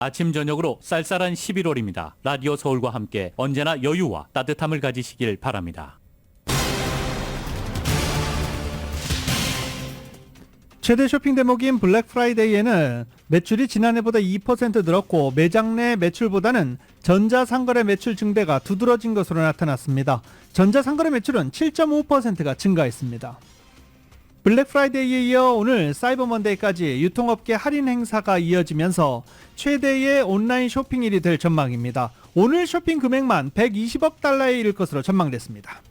아침 저녁으로 쌀쌀한 11월입니다. 라디오 서울과 함께 언제나 여유와 따뜻함을 가지시길 바랍니다. 최대 쇼핑 대목인 블랙 프라이데이에는 매출이 지난해보다 2% 늘었고 매장 내 매출보다는 전자상거래 매출 증대가 두드러진 것으로 나타났습니다. 전자상거래 매출은 7.5%가 증가했습니다. 블랙 프라이데이에 이어 오늘 사이버 먼데이까지 유통업계 할인 행사가 이어지면서 최대의 온라인 쇼핑일이 될 전망입니다. 오늘 쇼핑 금액만 120억 달러에 이를 것으로 전망됐습니다.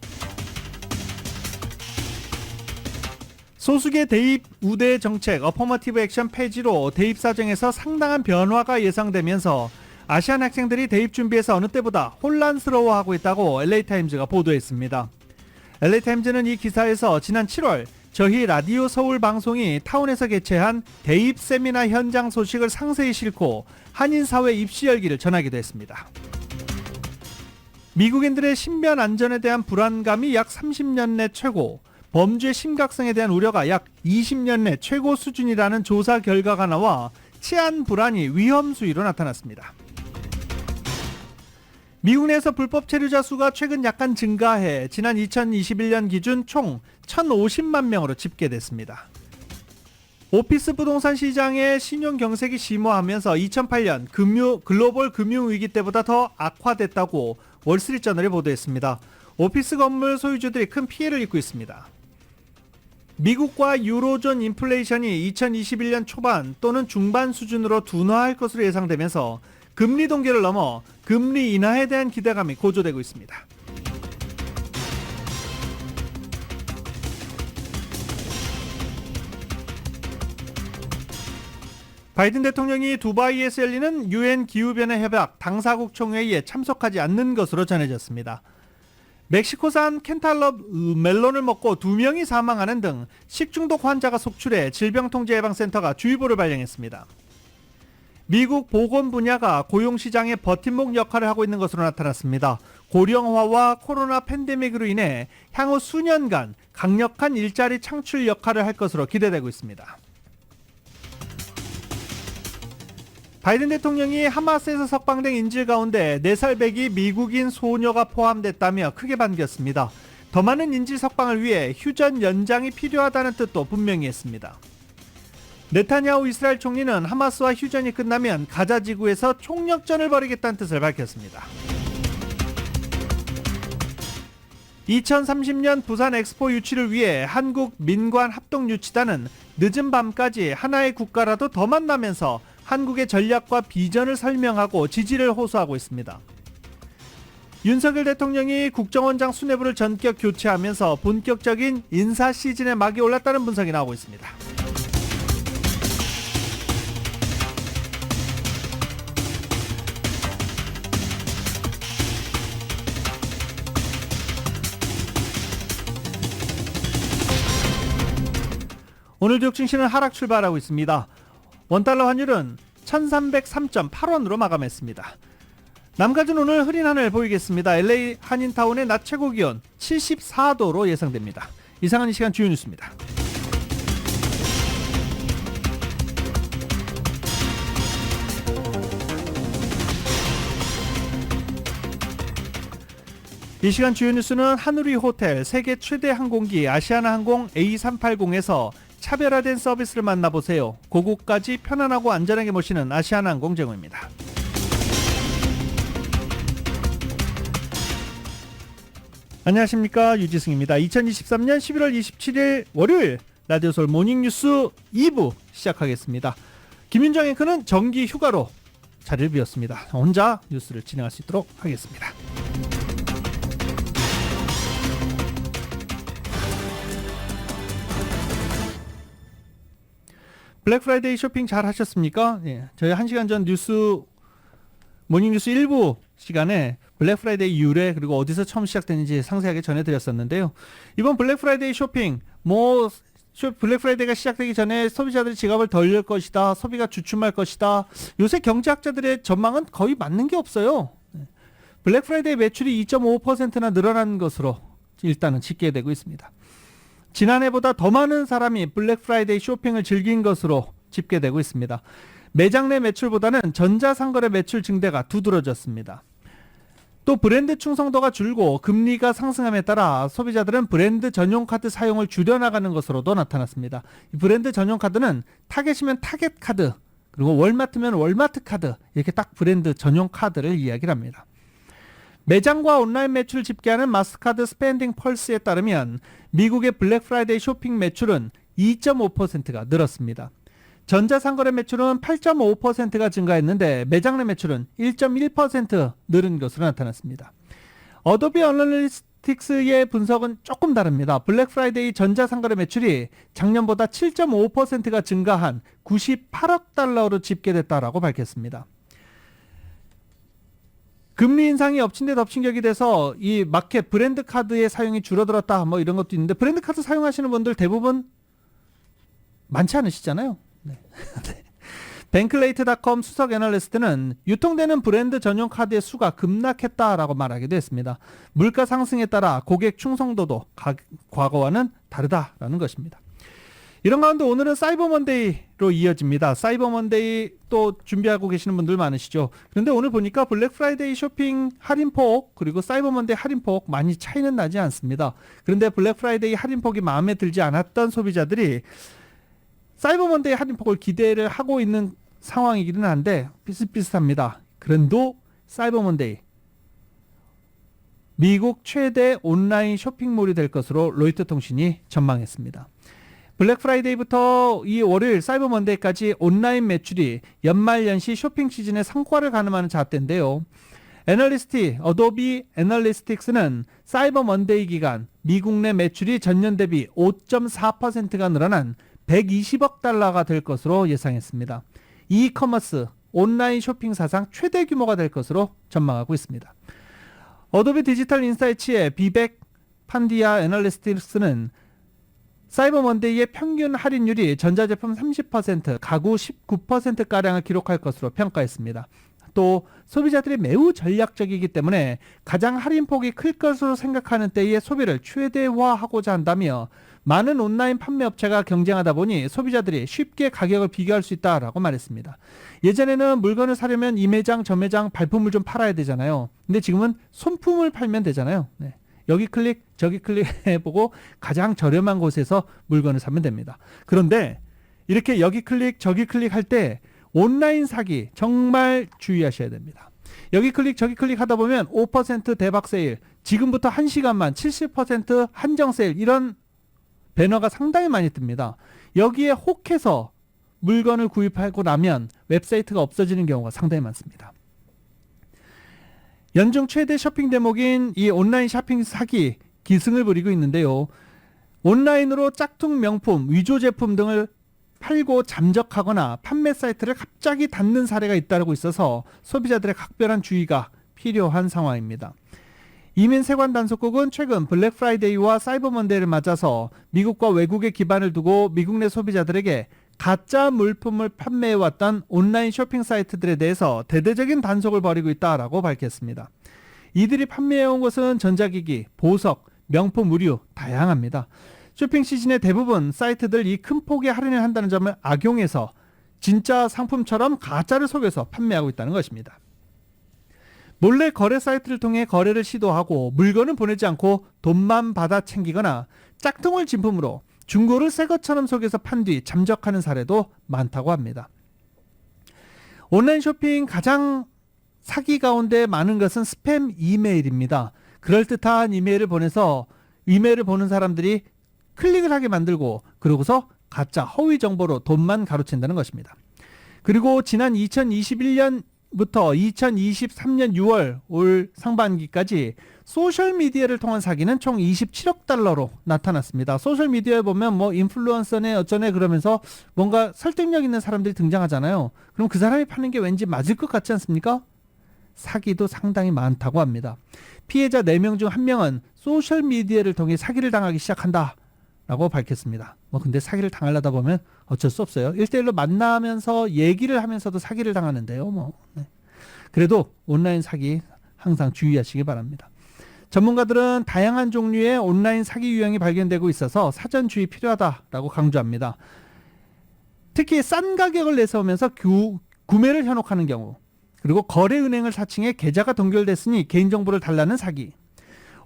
소수계 대입 우대 정책 어퍼머티브 액션 폐지로 대입 사정에서 상당한 변화가 예상되면서 아시안 학생들이 대입 준비에서 어느 때보다 혼란스러워하고 있다고 LA타임즈가 보도했습니다. LA타임즈는 이 기사에서 지난 7월 저희 라디오 서울 방송이 타운에서 개최한 대입 세미나 현장 소식을 상세히 싣고 한인사회 입시 열기를 전하기도 했습니다. 미국인들의 신변 안전에 대한 불안감이 약 30년 내 최고, 범죄 심각성에 대한 우려가 약 20년 내 최고 수준이라는 조사 결과가 나와 치안 불안이 위험 수위로 나타났습니다. 미국 내에서 불법 체류자 수가 최근 약간 증가해 지난 2021년 기준 총 1,050만 명으로 집계됐습니다. 오피스 부동산 시장의 신용 경색이 심화하면서 2008년 글로벌 금융위기 때보다 더 악화됐다고 월스트리트저널이 보도했습니다. 오피스 건물 소유주들이 큰 피해를 입고 있습니다. 미국과 유로존 인플레이션이 2021년 초반 또는 중반 수준으로 둔화할 것으로 예상되면서 금리 동결을 넘어 금리 인하에 대한 기대감이 고조되고 있습니다. 바이든 대통령이 두바이에서 열리는 유엔 기후변화 협약 당사국 총회에 참석하지 않는 것으로 전해졌습니다. 멕시코산 캔탈럽 멜론을 먹고 2명이 사망하는 등 식중독 환자가 속출해 질병통제예방센터가 주의보를 발령했습니다. 미국 보건 분야가 고용시장의 버팀목 역할을 하고 있는 것으로 나타났습니다. 고령화와 코로나 팬데믹으로 인해 향후 수년간 강력한 일자리 창출 역할을 할 것으로 기대되고 있습니다. 바이든 대통령이 하마스에서 석방된 인질 가운데 4살 배기 미국인 소녀가 포함됐다며 크게 반겼습니다. 더 많은 인질 석방을 위해 휴전 연장이 필요하다는 뜻도 분명히 했습니다. 네타냐후 이스라엘 총리는 하마스와 휴전이 끝나면 가자 지구에서 총력전을 벌이겠다는 뜻을 밝혔습니다. 2030년 부산 엑스포 유치를 위해 한국 민관 합동유치단은 늦은 밤까지 하나의 국가라도 더 만나면서 한국의 전략과 비전을 설명하고 지지를 호소하고 있습니다. 윤석열 대통령이 국정원장 수뇌부를 전격 교체하면서 본격적인 인사 시즌에 막이 올랐다는 분석이 나오고 있습니다. 오늘 뉴욕 증시는 하락 출발하고 있습니다. 원달러 환율은 1303.8원으로 마감했습니다. 남가준 오늘 흐린 하늘 보이겠습니다. LA 한인타운의 낮 최고 기온 74도로 예상됩니다. 이상은 이 시간 주요 뉴스입니다. 이 시간 주요 뉴스는 하누리 호텔 세계 최대 항공기 아시아나항공 A380에서 차별화된 서비스를 만나보세요. 고국까지 편안하고 안전하게 모시는 아시아나항공 제공입니다. 안녕하십니까, 유지승입니다. 2023년 11월 27일 월요일 라디오 서울 모닝뉴스 2부 시작하겠습니다. 김윤정 앵커는 정기 휴가로 자리를 비웠습니다. 혼자 뉴스를 진행할 수 있도록 하겠습니다. 블랙 프라이데이 쇼핑 잘 하셨습니까? 예, 저희 1시간 전 모닝뉴스 1부 시간에 블랙 프라이데이 유래 그리고 어디서 처음 시작됐는지 상세하게 전해드렸었는데요. 이번 블랙 프라이데이 쇼핑 블랙 프라이데이가 시작되기 전에 소비자들이 지갑을 덜 열 것이다, 소비가 주춤할 것이다, 요새 경제학자들의 전망은 거의 맞는 게 없어요. 블랙 프라이데이 매출이 2.5%나 늘어난 것으로 일단은 집계되고 있습니다. 지난해보다 더 많은 사람이 블랙 프라이데이 쇼핑을 즐긴 것으로 집계되고 있습니다. 매장 내 매출보다는 전자상거래 매출 증대가 두드러졌습니다. 또 브랜드 충성도가 줄고 금리가 상승함에 따라 소비자들은 브랜드 전용 카드 사용을 줄여나가는 것으로도 나타났습니다. 이 브랜드 전용 카드는 타겟이면 타겟 카드, 그리고 월마트면 월마트 카드, 이렇게 딱 브랜드 전용 카드를 이야기를 합니다. 매장과 온라인 매출 집계하는 마스카드 스펜딩 펄스에 따르면 미국의 블랙 프라이데이 쇼핑 매출은 2.5%가 늘었습니다. 전자상거래 매출은 8.5%가 증가했는데 매장 내 매출은 1.1% 늘은 것으로 나타났습니다. 어도비 어널리틱스의 분석은 조금 다릅니다. 블랙 프라이데이 전자상거래 매출이 작년보다 7.5%가 증가한 98억 달러로 집계됐다라고 밝혔습니다. 금리 인상이 엎친 데 덮친 격이 돼서 이 마켓 브랜드 카드의 사용이 줄어들었다 뭐 이런 것도 있는데, 브랜드 카드 사용하시는 분들 대부분 많지 않으시잖아요. 네. 뱅클레이트닷컴 수석 애널리스트는 유통되는 브랜드 전용 카드의 수가 급락했다라고 말하기도 했습니다. 물가 상승에 따라 고객 충성도도 과거와는 다르다라는 것입니다. 이런 가운데 오늘은 사이버 먼데이로 이어집니다. 사이버 먼데이 또 준비하고 계시는 분들 많으시죠. 그런데 오늘 보니까 블랙 프라이데이 쇼핑 할인폭 그리고 사이버 먼데이 할인폭 많이 차이는 나지 않습니다. 그런데 블랙 프라이데이 할인폭이 마음에 들지 않았던 소비자들이 사이버 먼데이 할인폭을 기대를 하고 있는 상황이기는 한데 비슷비슷합니다. 그런데 사이버 먼데이 미국 최대 온라인 쇼핑몰이 될 것으로 로이터 통신이 전망했습니다. 블랙 프라이데이부터 이 월요일 사이버 먼데이까지 온라인 매출이 연말연시 쇼핑 시즌의 성과를 가늠하는 잣대인데요. 어도비 애널리스틱스는 사이버 먼데이 기간 미국 내 매출이 전년 대비 5.4%가 늘어난 120억 달러가 될 것으로 예상했습니다. 이커머스 온라인 쇼핑 사상 최대 규모가 될 것으로 전망하고 있습니다. 어도비 디지털 인사이츠의 비백 판디아 애널리스틱스는 사이버 먼데이의 평균 할인율이 전자제품 30%, 가구 19%가량을 기록할 것으로 평가했습니다. 또 소비자들이 매우 전략적이기 때문에 가장 할인폭이 클 것으로 생각하는 때에 소비를 최대화하고자 한다며 많은 온라인 판매업체가 경쟁하다 보니 소비자들이 쉽게 가격을 비교할 수 있다라고 말했습니다. 예전에는 물건을 사려면 이 매장 저 매장 발품을 좀 팔아야 되잖아요. 근데 지금은 손품을 팔면 되잖아요. 네. 여기 클릭 저기 클릭 해보고 가장 저렴한 곳에서 물건을 사면 됩니다. 그런데 이렇게 여기 클릭 저기 클릭할 때 온라인 사기 정말 주의하셔야 됩니다. 여기 클릭 저기 클릭 하다 보면 5% 대박 세일, 지금부터 1시간만 70% 한정 세일, 이런 배너가 상당히 많이 뜹니다. 여기에 혹해서 물건을 구입하고 나면 웹사이트가 없어지는 경우가 상당히 많습니다. 연중 최대 쇼핑 대목인 이 온라인 쇼핑 사기 기승을 부리고 있는데요. 온라인으로 짝퉁 명품, 위조 제품 등을 팔고 잠적하거나 판매 사이트를 갑자기 닫는 사례가 잇따르고 있어서 소비자들의 각별한 주의가 필요한 상황입니다. 이민 세관 단속국은 최근 블랙 프라이데이와 사이버 먼데이를 맞아서 미국과 외국에 기반을 두고 미국 내 소비자들에게 가짜 물품을 판매해왔던 온라인 쇼핑 사이트들에 대해서 대대적인 단속을 벌이고 있다라고 밝혔습니다. 이들이 판매해온 것은 전자기기, 보석, 명품, 의류 다양합니다. 쇼핑 시즌의 대부분 사이트들 이 큰 폭의 할인을 한다는 점을 악용해서 진짜 상품처럼 가짜를 속여서 판매하고 있다는 것입니다. 몰래 거래 사이트를 통해 거래를 시도하고 물건을 보내지 않고 돈만 받아 챙기거나 짝퉁을 진품으로 중고를 새 것처럼 속여서 판 뒤 잠적하는 사례도 많다고 합니다. 온라인 쇼핑 가장 사기 가운데 많은 것은 스팸 이메일입니다. 그럴듯한 이메일을 보내서 이메일을 보는 사람들이 클릭을 하게 만들고 그러고서 가짜 허위 정보로 돈만 가로챈다는 것입니다. 그리고 지난 2021년부터 2023년 6월 올 상반기까지 소셜미디어를 통한 사기는 총 27억 달러로 나타났습니다. 소셜미디어에 보면 뭐 인플루언서네 어쩌네 그러면서 뭔가 설득력 있는 사람들이 등장하잖아요. 그럼 그 사람이 파는 게 왠지 맞을 것 같지 않습니까? 사기도 상당히 많다고 합니다. 피해자 4명 중 1명은 소셜미디어를 통해 사기를 당하기 시작한다 라고 밝혔습니다. 뭐 근데 사기를 당하려다 보면 어쩔 수 없어요. 1대1로 만나면서 얘기를 하면서도 사기를 당하는데요. 뭐 네. 그래도 온라인 사기 항상 주의하시기 바랍니다. 전문가들은 다양한 종류의 온라인 사기 유형이 발견되고 있어서 사전 주의 필요하다라고 강조합니다. 특히 싼 가격을 내세우면서 구매를 현혹하는 경우, 그리고 거래은행을 사칭해 계좌가 동결됐으니 개인정보를 달라는 사기,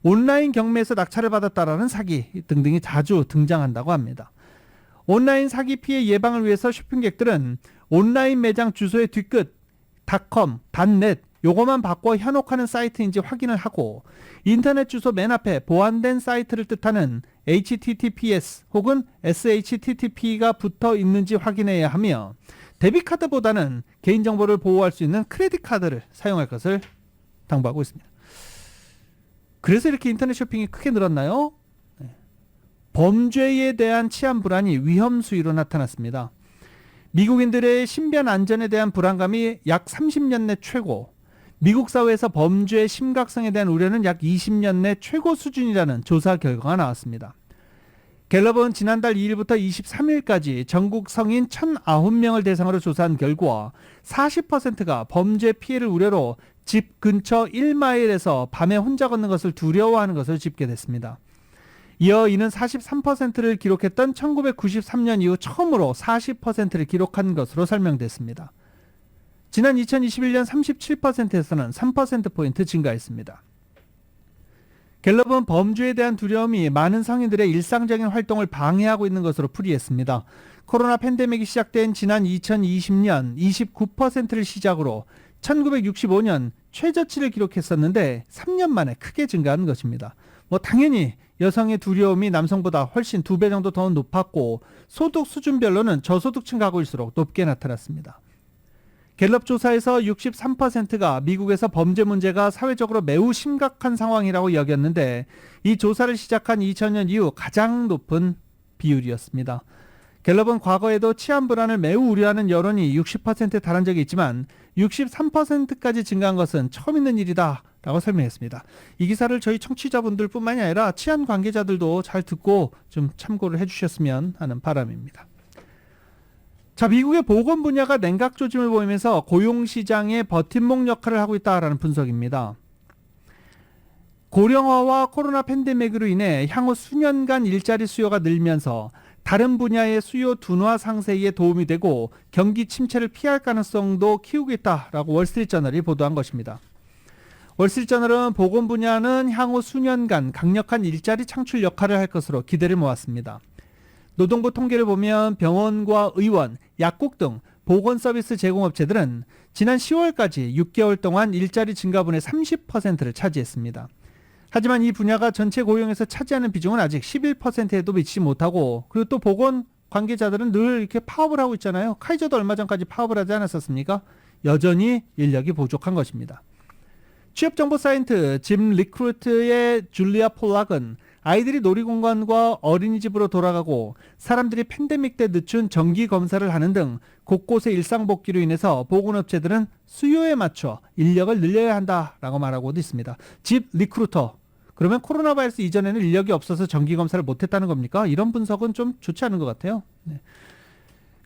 온라인 경매에서 낙찰을 받았다라는 사기 등등이 자주 등장한다고 합니다. 온라인 사기 피해 예방을 위해서 쇼핑객들은 온라인 매장 주소의 뒤끝 .com, .net 요거만 바꿔 현혹하는 사이트인지 확인을 하고, 인터넷 주소 맨 앞에 보안된 사이트를 뜻하는 HTTPS 혹은 SHTTP가 붙어 있는지 확인해야 하며, 데비카드보다는 개인정보를 보호할 수 있는 크레딧 카드를 사용할 것을 당부하고 있습니다. 그래서 이렇게 인터넷 쇼핑이 크게 늘었나요? 범죄에 대한 치안 불안이 위험 수위로 나타났습니다. 미국인들의 신변 안전에 대한 불안감이 약 30년 내 최고, 미국 사회에서 범죄의 심각성에 대한 우려는 약 20년 내 최고 수준이라는 조사 결과가 나왔습니다. 갤럽은 지난달 2일부터 23일까지 전국 성인 1,009명을 대상으로 조사한 결과 40%가 범죄 피해를 우려로 집 근처 1마일에서 밤에 혼자 걷는 것을 두려워하는 것을 집계됐습니다. 이어 이는 43%를 기록했던 1993년 이후 처음으로 40%를 기록한 것으로 설명됐습니다. 지난 2021년 37%에서는 3%포인트 증가했습니다. 갤럽은 범죄에 대한 두려움이 많은 성인들의 일상적인 활동을 방해하고 있는 것으로 풀이했습니다. 코로나 팬데믹이 시작된 지난 2020년 29%를 시작으로 1965년 최저치를 기록했었는데 3년 만에 크게 증가한 것입니다. 당연히 여성의 두려움이 남성보다 훨씬 2배 정도 더 높았고, 소득 수준별로는 저소득층 가구일수록 높게 나타났습니다. 갤럽 조사에서 63%가 미국에서 범죄 문제가 사회적으로 매우 심각한 상황이라고 여겼는데, 이 조사를 시작한 2000년 이후 가장 높은 비율이었습니다. 갤럽은 과거에도 치안 불안을 매우 우려하는 여론이 60%에 달한 적이 있지만 63%까지 증가한 것은 처음 있는 일이다 라고 설명했습니다. 이 기사를 저희 청취자분들 뿐만이 아니라 치안 관계자들도 잘 듣고 좀 참고를 해주셨으면 하는 바람입니다. 자, 미국의 보건 분야가 냉각 조짐을 보이면서 고용시장의 버팀목 역할을 하고 있다라는 분석입니다. 고령화와 코로나 팬데믹으로 인해 향후 수년간 일자리 수요가 늘면서 다른 분야의 수요 둔화 상세에 도움이 되고 경기 침체를 피할 가능성도 키우고 있다라고 월스트리트저널이 보도한 것입니다. 월스트리트저널은 보건 분야는 향후 수년간 강력한 일자리 창출 역할을 할 것으로 기대를 모았습니다. 노동부 통계를 보면 병원과 의원, 약국 등 보건서비스 제공업체들은 지난 10월까지 6개월 동안 일자리 증가분의 30%를 차지했습니다. 하지만 이 분야가 전체 고용에서 차지하는 비중은 아직 11%에도 미치지 못하고, 그리고 또 보건 관계자들은 늘 이렇게 파업을 하고 있잖아요. 카이저도 얼마 전까지 파업을 하지 않았었습니까? 여전히 인력이 부족한 것입니다. 취업정보 사이트 짐 리크루트의 줄리아 폴락은 아이들이 놀이공간과 어린이집으로 돌아가고 사람들이 팬데믹 때 늦춘 정기검사를 하는 등 곳곳의 일상복귀로 인해서 보건업체들은 수요에 맞춰 인력을 늘려야 한다라고 말하고도 있습니다. 집 리크루터, 그러면 코로나 바이러스 이전에는 인력이 없어서 정기검사를 못했다는 겁니까? 이런 분석은 좀 좋지 않은 것 같아요. 네.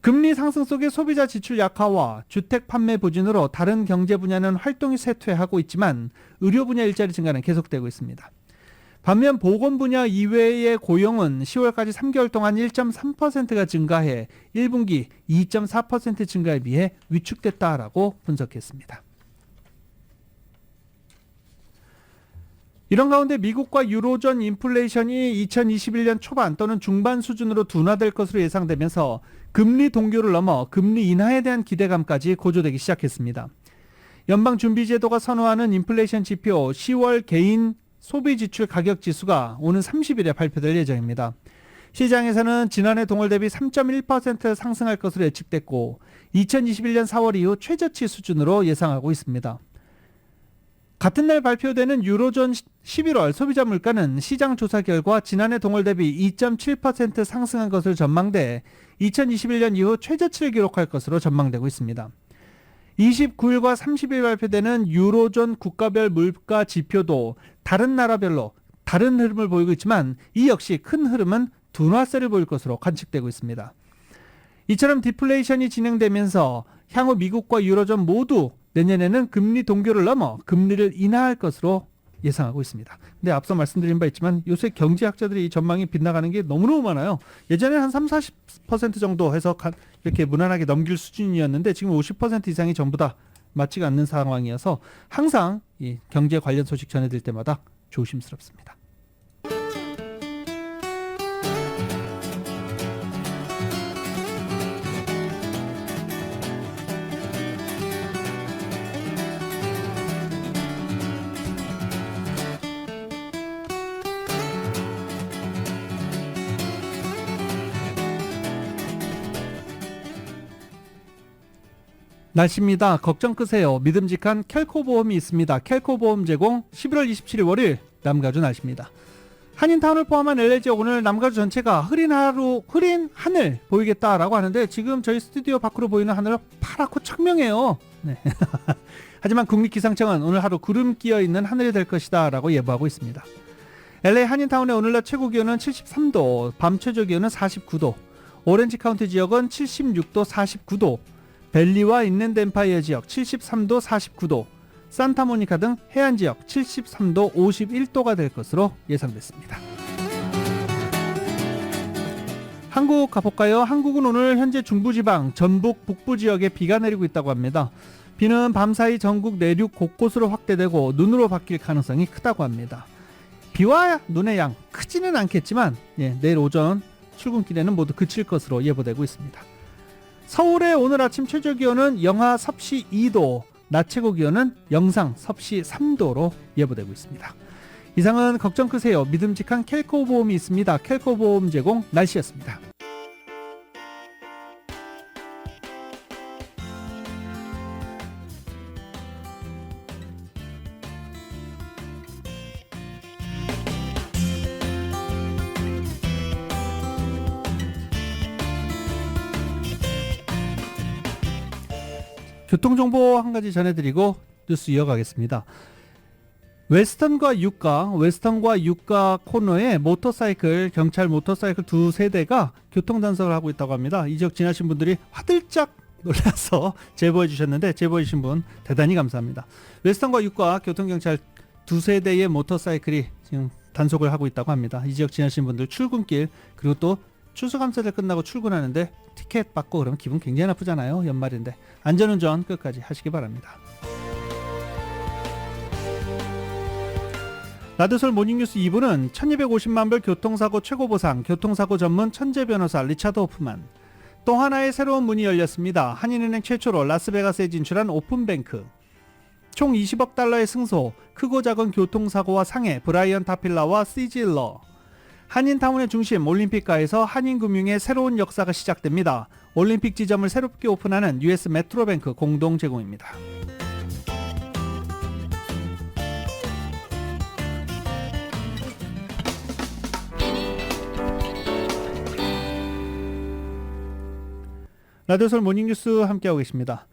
금리 상승 속의 소비자 지출 약화와 주택 판매 부진으로 다른 경제 분야는 활동이 쇠퇴하고 있지만 의료 분야 일자리 증가는 계속되고 있습니다. 반면 보건 분야 이외의 고용은 10월까지 3개월 동안 1.3%가 증가해 1분기 2.4% 증가에 비해 위축됐다라고 분석했습니다. 이런 가운데 미국과 유로존 인플레이션이 2021년 초반 또는 중반 수준으로 둔화될 것으로 예상되면서 금리 동결을 넘어 금리 인하에 대한 기대감까지 고조되기 시작했습니다. 연방준비제도가 선호하는 인플레이션 지표 10월 개인 소비지출 가격지수가 오는 30일에 발표될 예정입니다. 시장에서는 지난해 동월 대비 3.1% 상승할 것으로 예측됐고 2021년 4월 이후 최저치 수준으로 예상하고 있습니다. 같은 날 발표되는 유로존 11월 소비자 물가는 시장 조사 결과 지난해 동월 대비 2.7% 상승한 것으로 전망돼 2021년 이후 최저치를 기록할 것으로 전망되고 있습니다. 29일과 30일 발표되는 유로존 국가별 물가 지표도 다른 나라별로 다른 흐름을 보이고 있지만 이 역시 큰 흐름은 둔화세를 보일 것으로 관측되고 있습니다. 이처럼 디플레이션이 진행되면서 향후 미국과 유로존 모두 내년에는 금리 동결을 넘어 금리를 인하할 것으로 예상하고 있습니다. 근데 앞서 말씀드린 바 있지만 요새 경제학자들이 이 전망이 빗나가는 게 너무너무 많아요. 예전에는 한 30-40% 정도 해서 이렇게 무난하게 넘길 수준이었는데 지금 50% 이상이 전부 다 맞지가 않는 상황이어서 항상 이 경제 관련 소식 전해드릴 때마다 조심스럽습니다. 날씨입니다. 걱정 끄세요. 믿음직한 켈코 보험이 있습니다. 켈코 보험 제공 11월 27일 월요일 남가주 날씨입니다. 한인타운을 포함한 LA 지역 오늘 남가주 전체가 흐린 하늘 보이겠다라고 하는데 지금 저희 스튜디오 밖으로 보이는 하늘은 파랗고 청명해요. 네. 하지만 국립기상청은 오늘 하루 구름 끼어 있는 하늘이 될 것이다 라고 예보하고 있습니다. LA 한인타운의 오늘날 최고 기온은 73도, 밤 최저 기온은 49도, 오렌지 카운티 지역은 76도, 49도, 벨리와 인랜드 엠파이어 지역 73도, 49도, 산타모니카 등 해안 지역 73도, 51도가 될 것으로 예상됐습니다. 한국 가볼까요? 한국은 오늘 현재 중부지방, 전북, 북부 지역에 비가 내리고 있다고 합니다. 비는 밤사이 전국 내륙 곳곳으로 확대되고 눈으로 바뀔 가능성이 크다고 합니다. 비와 눈의 양 크지는 않겠지만 내일 오전 출근길에는 모두 그칠 것으로 예보되고 있습니다. 서울의 오늘 아침 최저 기온은 영하 섭씨 2도, 낮 최고 기온은 영상 섭씨 3도로 예보되고 있습니다. 이상은 걱정 끄세요. 믿음직한 켈코 보험이 있습니다. 켈코 보험 제공 날씨였습니다. 교통정보 한 가지 전해드리고 뉴스 이어가겠습니다. 웨스턴과 유가 코너에 경찰 모터사이클 두 세대가 교통단속을 하고 있다고 합니다. 이 지역 지나신 분들이 화들짝 놀라서 제보해 주셨는데 제보해 주신 분 대단히 감사합니다. 웨스턴과 유가 교통경찰 두 세대의 모터사이클이 지금 단속을 하고 있다고 합니다. 이 지역 지나신 분들 출근길 그리고 또 추수감사절 끝나고 출근하는데 티켓 받고 그러면 기분 굉장히 나쁘잖아요. 연말인데 안전운전 끝까지 하시기 바랍니다. 라디오서울 모닝뉴스 2부는 1250만불 교통사고 최고보상 교통사고 전문 천재변호사 리차드 호프만, 또 하나의 새로운 문이 열렸습니다. 한인은행 최초로 라스베가스에 진출한 오픈뱅크, 총 20억 달러의 승소, 크고 작은 교통사고와 상해 브라이언 타필라와 시질러, 한인타운의 중심 올림픽가에서 한인금융의 새로운 역사가 시작됩니다. 올림픽 지점을 새롭게 오픈하는 US 메트로뱅크 공동 제공입니다. 라디오서울 모닝뉴스 함께하고 계십니다.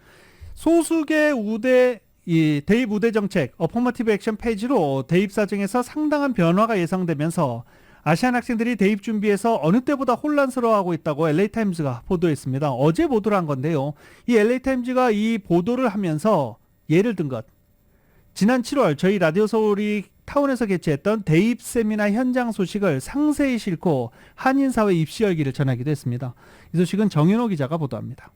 소수계 우대 대입 우대 정책 어퍼머티브 액션 페이지로 대입 사정에서 상당한 변화가 예상되면서 아시안 학생들이 대입 준비에서 어느 때보다 혼란스러워하고 있다고 LA타임즈가 보도했습니다. 어제 보도를 한 건데요. 이 LA타임즈가 이 보도를 하면서 예를 든 것, 지난 7월 저희 라디오서울이 타운에서 개최했던 대입 세미나 현장 소식을 상세히 싣고 한인사회 입시 열기를 전하기도 했습니다. 이 소식은 정윤호 기자가 보도합니다.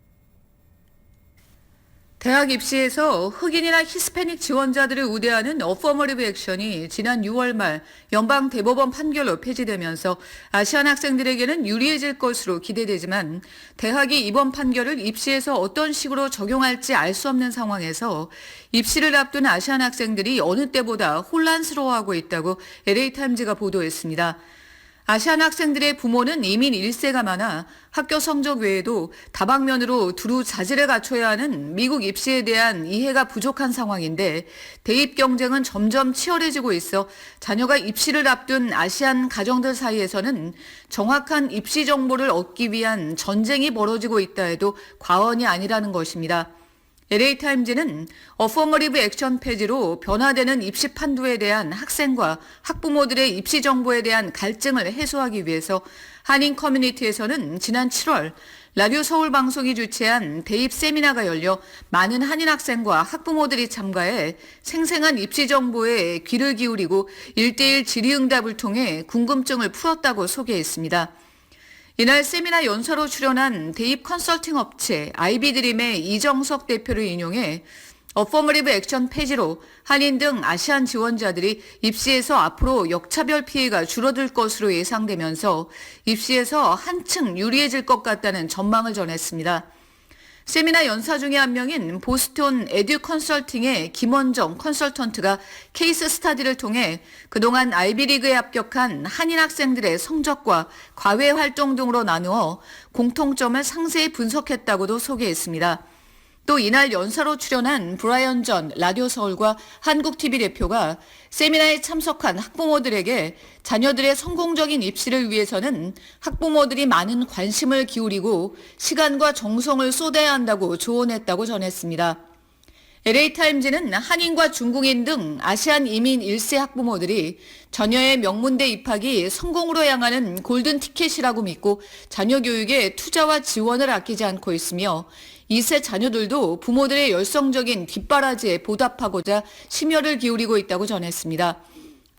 대학 입시에서 흑인이나 히스패닉 지원자들을 우대하는 어퍼머티브 액션이 지난 6월 말 연방 대법원 판결로 폐지되면서 아시안 학생들에게는 유리해질 것으로 기대되지만 대학이 이번 판결을 입시에서 어떤 식으로 적용할지 알 수 없는 상황에서 입시를 앞둔 아시안 학생들이 어느 때보다 혼란스러워하고 있다고 LA타임즈가 보도했습니다. 아시안 학생들의 부모는 이민 1세가 많아 학교 성적 외에도 다방면으로 두루 자질을 갖춰야 하는 미국 입시에 대한 이해가 부족한 상황인데 대입 경쟁은 점점 치열해지고 있어 자녀가 입시를 앞둔 아시안 가정들 사이에서는 정확한 입시 정보를 얻기 위한 전쟁이 벌어지고 있다 해도 과언이 아니라는 것입니다. LA타임즈는 어퍼머티브 액션 페이지로 변화되는 입시 판도에 대한 학생과 학부모들의 입시 정보에 대한 갈증을 해소하기 위해서 한인 커뮤니티에서는 지난 7월 라디오 서울 방송이 주최한 대입 세미나가 열려 많은 한인 학생과 학부모들이 참가해 생생한 입시 정보에 귀를 기울이고 1대1 질의응답을 통해 궁금증을 풀었다고 소개했습니다. 이날 세미나 연사로 출연한 대입 컨설팅 업체 아이비드림의 이정석 대표를 인용해 어퍼머리브 액션 폐지로 한인 등 아시안 지원자들이 입시에서 앞으로 역차별 피해가 줄어들 것으로 예상되면서 입시에서 한층 유리해질 것 같다는 전망을 전했습니다. 세미나 연사 중에 한 명인 보스톤 에듀 컨설팅의 김원정 컨설턴트가 케이스 스터디를 통해 그동안 아이비리그에 합격한 한인 학생들의 성적과 과외 활동 등으로 나누어 공통점을 상세히 분석했다고도 소개했습니다. 또 이날 연사로 출연한 브라이언 전 라디오 서울과 한국TV 대표가 세미나에 참석한 학부모들에게 자녀들의 성공적인 입시를 위해서는 학부모들이 많은 관심을 기울이고 시간과 정성을 쏟아야 한다고 조언했다고 전했습니다. LA타임즈는 한인과 중국인 등 아시안 이민 1세 학부모들이 자녀의 명문대 입학이 성공으로 향하는 골든 티켓이라고 믿고 자녀 교육에 투자와 지원을 아끼지 않고 있으며 2세 자녀들도 부모들의 열성적인 뒷바라지에 보답하고자 심혈을 기울이고 있다고 전했습니다.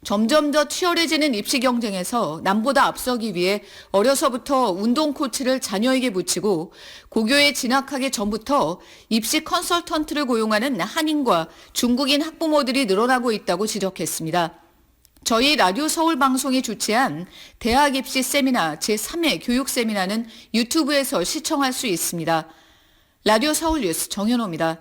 점점 더 치열해지는 입시 경쟁에서 남보다 앞서기 위해 어려서부터 운동 코치를 자녀에게 붙이고 고교에 진학하기 전부터 입시 컨설턴트를 고용하는 한인과 중국인 학부모들이 늘어나고 있다고 지적했습니다. 저희 라디오 서울 방송이 주최한 대학 입시 세미나 제3회 교육 세미나는 유튜브에서 시청할 수 있습니다. 라디오 서울 뉴스 정현호입니다.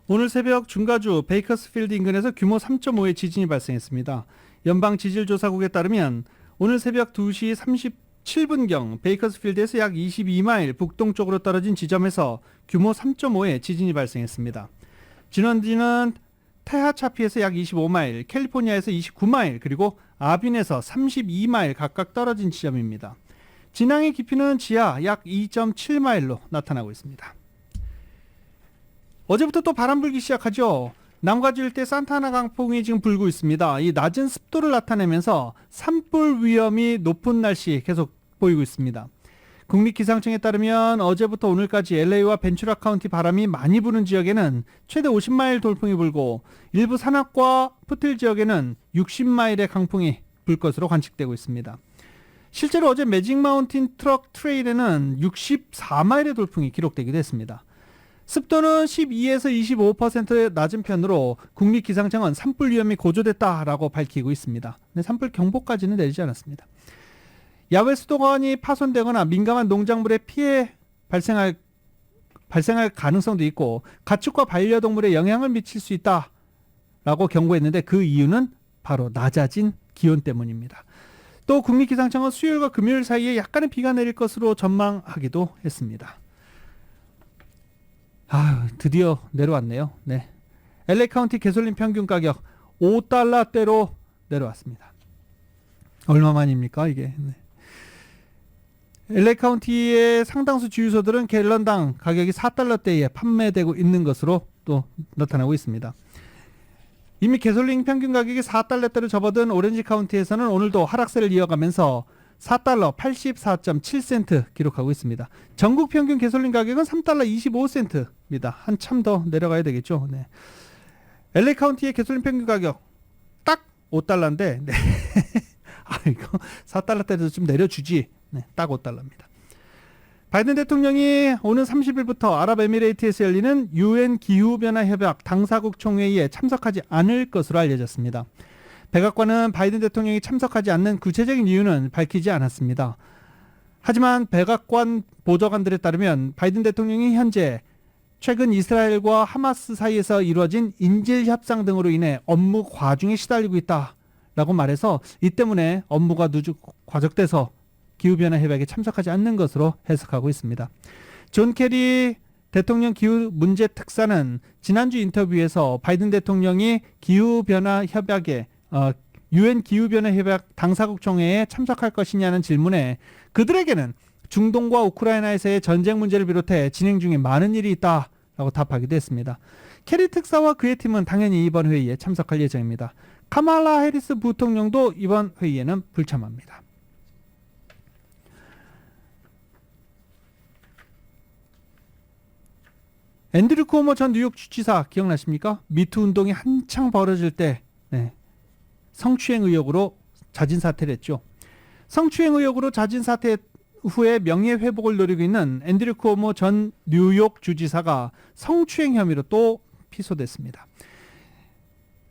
오늘 새벽 중가주 베이커스필드 인근에서 규모 3.5의 지진이 발생했습니다. 연방지질조사국에 따르면 오늘 새벽 2시 37분경 베이커스필드에서 약 22마일 북동쪽으로 떨어진 지점에서 규모 3.5의 지진이 발생했습니다. 진원지는 테하차피에서 약 25마일, 캘리포니아에서 29마일, 그리고 아빈에서 32마일 각각 떨어진 지점입니다. 진앙의 깊이는 지하 약 2.7마일로 나타나고 있습니다. 어제부터 또 바람 불기 시작하죠. 남가주 일대 산타나 강풍이 지금 불고 있습니다. 이 낮은 습도를 나타내면서 산불 위험이 높은 날씨 계속 보이고 있습니다. 국립기상청에 따르면 어제부터 오늘까지 LA와 벤츄라 카운티 바람이 많이 부는 지역에는 최대 50마일 돌풍이 불고 일부 산악과 푸틀 지역에는 60마일의 강풍이 불 것으로 관측되고 있습니다. 실제로 어제 매직 마운틴 트럭 트레일에는 64마일의 돌풍이 기록되기도 했습니다. 습도는 12에서 25%의 낮은 편으로 국립기상청은 산불 위험이 고조됐다라고 밝히고 있습니다. 근데 산불 경보까지는 내리지 않았습니다. 야외 수도관이 파손되거나 민감한 농작물에 피해 발생할 가능성도 있고 가축과 반려동물에 영향을 미칠 수 있다라고 경고했는데 그 이유는 바로 낮아진 기온 때문입니다. 또 국립기상청은 수요일과 금요일 사이에 약간의 비가 내릴 것으로 전망하기도 했습니다. 드디어 내려왔네요. 네. LA 카운티 개솔린 평균 가격 5달러대로 내려왔습니다. 얼마만입니까 이게? 네. LA 카운티의 상당수 주유소들은 갤런당 가격이 4달러대에 판매되고 있는 것으로 또 나타나고 있습니다. 이미 개솔린 평균 가격이 4달러대로 접어든 오렌지 카운티에서는 오늘도 하락세를 이어가면서 4달러 84.7센트 기록하고 있습니다. 전국 평균 개솔린 가격은 3달러 25센트입니다. 한참 더 내려가야 되겠죠. 네. LA 카운티의 개솔린 평균 가격 딱 5달러인데 네. 이거 4달러대도 좀 내려주지. 네, 딱 5달러입니다. 바이든 대통령이 오는 30일부터 아랍에미레이트에서 열리는 UN 기후변화협약 당사국 총회의에 참석하지 않을 것으로 알려졌습니다. 백악관은 바이든 대통령이 참석하지 않는 구체적인 이유는 밝히지 않았습니다. 하지만 백악관 보좌관들에 따르면 바이든 대통령이 현재 최근 이스라엘과 하마스 사이에서 이루어진 인질 협상 등으로 인해 업무 과중에 시달리고 있다라고 말해서 이 때문에 업무가 과적돼서 기후변화 협약에 참석하지 않는 것으로 해석하고 있습니다. 존 케리 대통령 기후 문제 특사는 지난주 인터뷰에서 바이든 대통령이 기후변화 협약에 UN 기후변화 협약 당사국 총회에 참석할 것이냐는 질문에 그들에게는 중동과 우크라이나에서의 전쟁 문제를 비롯해 진행 중에 많은 일이 있다라고 답하기도 했습니다. 케리 특사와 그의 팀은 당연히 이번 회의에 참석할 예정입니다. 카말라 해리스 부통령도 이번 회의에는 불참합니다. 앤드류 쿠오모 전 뉴욕 주지사 기억나십니까? 미투 운동이 한창 벌어질 때 성추행 의혹으로 자진 사퇴를 했죠. 성추행 의혹으로 자진 사퇴 후에 명예회복을 노리고 있는 앤드류 쿠오모 전 뉴욕 주지사가 성추행 혐의로 또 피소됐습니다.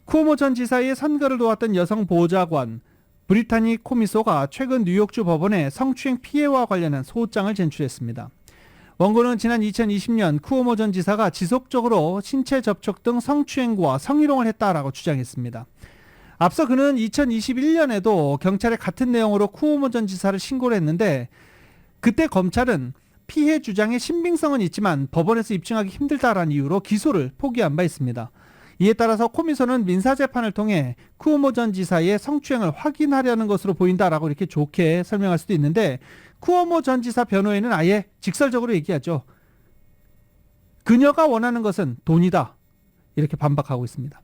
쿠오모 전 지사의 선거를 도왔던 여성 보좌관 브리타니 코미소가 최근 뉴욕주 법원에 성추행 피해와 관련한 소장을 제출했습니다. 원고는 지난 2020년 쿠오모 전 지사가 지속적으로 신체 접촉 등 성추행과 성희롱을 했다라고 주장했습니다. 앞서 그는 2021년에도 경찰에 같은 내용으로 쿠오모 전 지사를 신고를 했는데 그때 검찰은 피해 주장의 신빙성은 있지만 법원에서 입증하기 힘들다라는 이유로 기소를 포기한 바 있습니다. 이에 따라서 코미소는 민사재판을 통해 쿠오모 전 지사의 성추행을 확인하려는 것으로 보인다라고 이렇게 좋게 설명할 수도 있는데 쿠오모 전 지사 변호인은 아예 직설적으로 얘기하죠. 그녀가 원하는 것은 돈이다. 이렇게 반박하고 있습니다.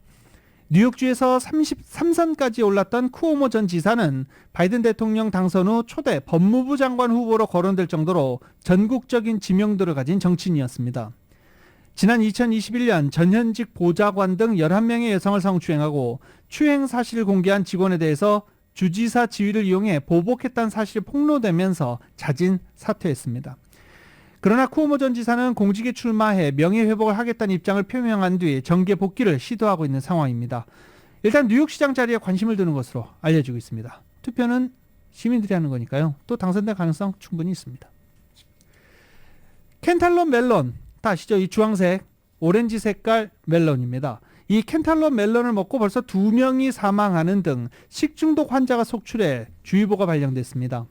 뉴욕주에서 33선까지 올랐던 쿠오모 전 지사는 바이든 대통령 당선 후 초대 법무부 장관 후보로 거론될 정도로 전국적인 지명도를 가진 정치인이었습니다. 지난 2021년 전현직 보좌관 등 11명의 여성을 성추행하고 추행 사실을 공개한 직원에 대해서 주지사 지위를 이용해 보복했다는 사실이 폭로되면서 자진 사퇴했습니다. 그러나 쿠오모 전 지사는 공직에 출마해 명예회복을 하겠다는 입장을 표명한 뒤 정계 복귀를 시도하고 있는 상황입니다. 일단 뉴욕시장 자리에 관심을 두는 것으로 알려지고 있습니다. 투표는 시민들이 하는 거니까요. 또 당선될 가능성 충분히 있습니다. 켄탈럽 멜론, 다 아시죠? 이 주황색, 오렌지 색깔 멜론입니다. 이 켄탈럽 멜론을 먹고 벌써 2명이 사망하는 등 식중독 환자가 속출해 주의보가 발령됐습니다.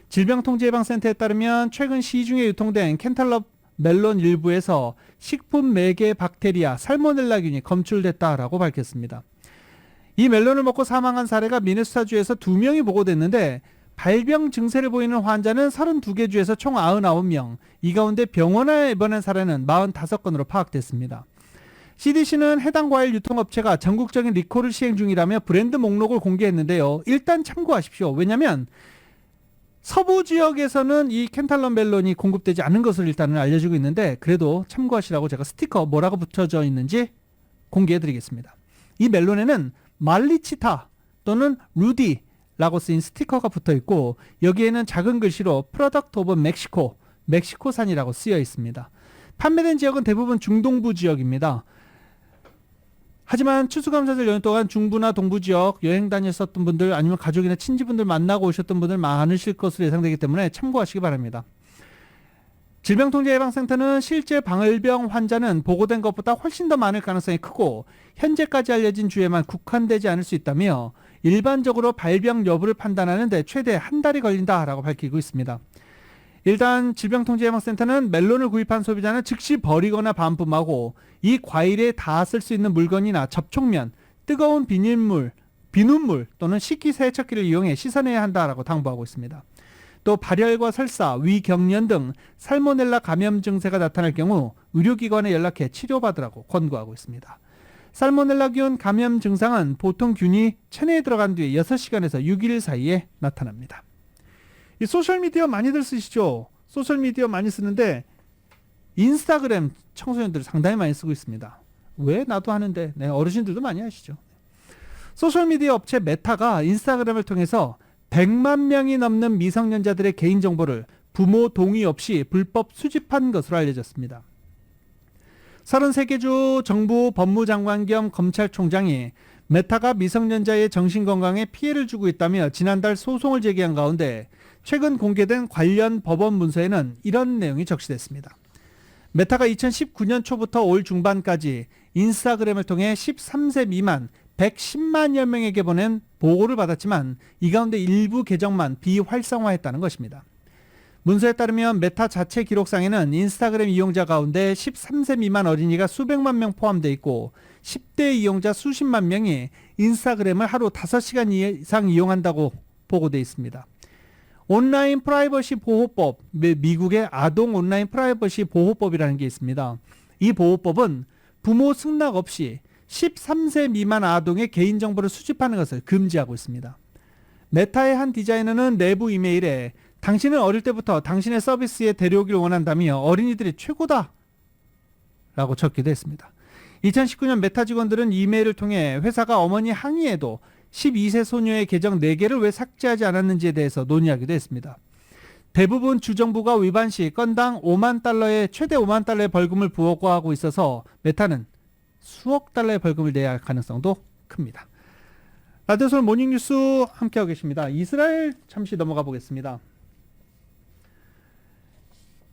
질병통제예방센터에 따르면 최근 시중에 유통된 켄탈럽 멜론 일부에서 식품 매개 박테리아 살모넬라균이 검출됐다라고 밝혔습니다. 이 멜론을 먹고 사망한 사례가 미네소타주에서 2명이 보고됐는데 발병 증세를 보이는 환자는 32개 주에서 총 99명, 이 가운데 병원에 입원한 사례는 45건으로 파악됐습니다. CDC는 해당 과일 유통업체가 전국적인 리콜을 시행 중이라며 브랜드 목록을 공개했는데요. 일단 참고하십시오. 왜냐하면 서부 지역에서는 이 켄탈럽 멜론이 공급되지 않은 것으로 일단은 알려지고 있는데 그래도 참고하시라고 제가 스티커 뭐라고 붙여져 있는지 공개해드리겠습니다. 이 멜론에는 말리치타 또는 루디라고 쓰인 스티커가 붙어있고 여기에는 작은 글씨로 프로덕트 오브 멕시코, 멕시코산이라고 쓰여 있습니다. 판매된 지역은 대부분 중동부 지역입니다. 하지만 추수감사절 연휴 동안 중부나 동부 지역 여행 다녔었던 분들 아니면 가족이나 친지분들 만나고 오셨던 분들 많으실 것으로 예상되기 때문에 참고하시기 바랍니다. 질병통제예방센터는 실제 방열병 환자는 보고된 것보다 훨씬 더 많을 가능성이 크고 현재까지 알려진 주에만 국한되지 않을 수 있다며 일반적으로 발병 여부를 판단하는 데 최대 한 달이 걸린다라고 밝히고 있습니다. 일단 질병통제예방센터는 멜론을 구입한 소비자는 즉시 버리거나 반품하고 이 과일에 닿았을 수 있는 물건이나 접촉면, 뜨거운 비눗물 또는 식기세척기를 이용해 씻어내야 한다라고 당부하고 있습니다. 또 발열과 설사, 위경련 등 살모넬라 감염 증세가 나타날 경우 의료기관에 연락해 치료받으라고 권고하고 있습니다. 살모넬라균 감염 증상은 보통 균이 체내에 들어간 뒤 6시간에서 6일 사이에 나타납니다. 이 소셜미디어 많이들 쓰시죠? 소셜미디어 많이 쓰는데 인스타그램 청소년들 상당히 많이 쓰고 있습니다. 왜? 나도 하는데. 네, 어르신들도 많이 하시죠. 소셜미디어 업체 메타가 인스타그램을 통해서 100만 명이 넘는 미성년자들의 개인정보를 부모 동의 없이 불법 수집한 것으로 알려졌습니다. 33개 정부 법무장관 겸 검찰총장이 메타가 미성년자의 정신건강에 피해를 주고 있다며 지난달 소송을 제기한 가운데 최근 공개된 관련 법원 문서에는 이런 내용이 적시됐습니다. 메타가 2019년 초부터 올 중반까지 인스타그램을 통해 13세 미만 110만여 명에게 보낸 보고를 받았지만 이 가운데 일부 계정만 비활성화했다는 것입니다. 문서에 따르면 메타 자체 기록상에는 인스타그램 이용자 가운데 13세 미만 어린이가 수백만 명 포함되어 있고 10대 이용자 수십만 명이 인스타그램을 하루 5시간 이상 이용한다고 보고되어 있습니다. 온라인 프라이버시 보호법, 미국의 아동 온라인 프라이버시 보호법이라는 게 있습니다. 이 보호법은 부모 승낙 없이 13세 미만 아동의 개인정보를 수집하는 것을 금지하고 있습니다. 메타의 한 디자이너는 내부 이메일에 당신은 어릴 때부터 당신의 서비스에 데려오길 원한다며 어린이들이 최고다 라고 적기도 했습니다. 2019년 메타 직원들은 이메일을 통해 회사가 어머니 항의에도 12세 소녀의 계정 4개를 왜 삭제하지 않았는지에 대해서 논의하기도 했습니다. 대부분 주정부가 위반 시 건당 5만 달러의 최대 5만 달러의 벌금을 부과하고 있어서 메타는 수억 달러의 벌금을 내야 할 가능성도 큽니다. 라디오 서울 모닝뉴스 함께하고 계십니다. 이스라엘 잠시 넘어가 보겠습니다.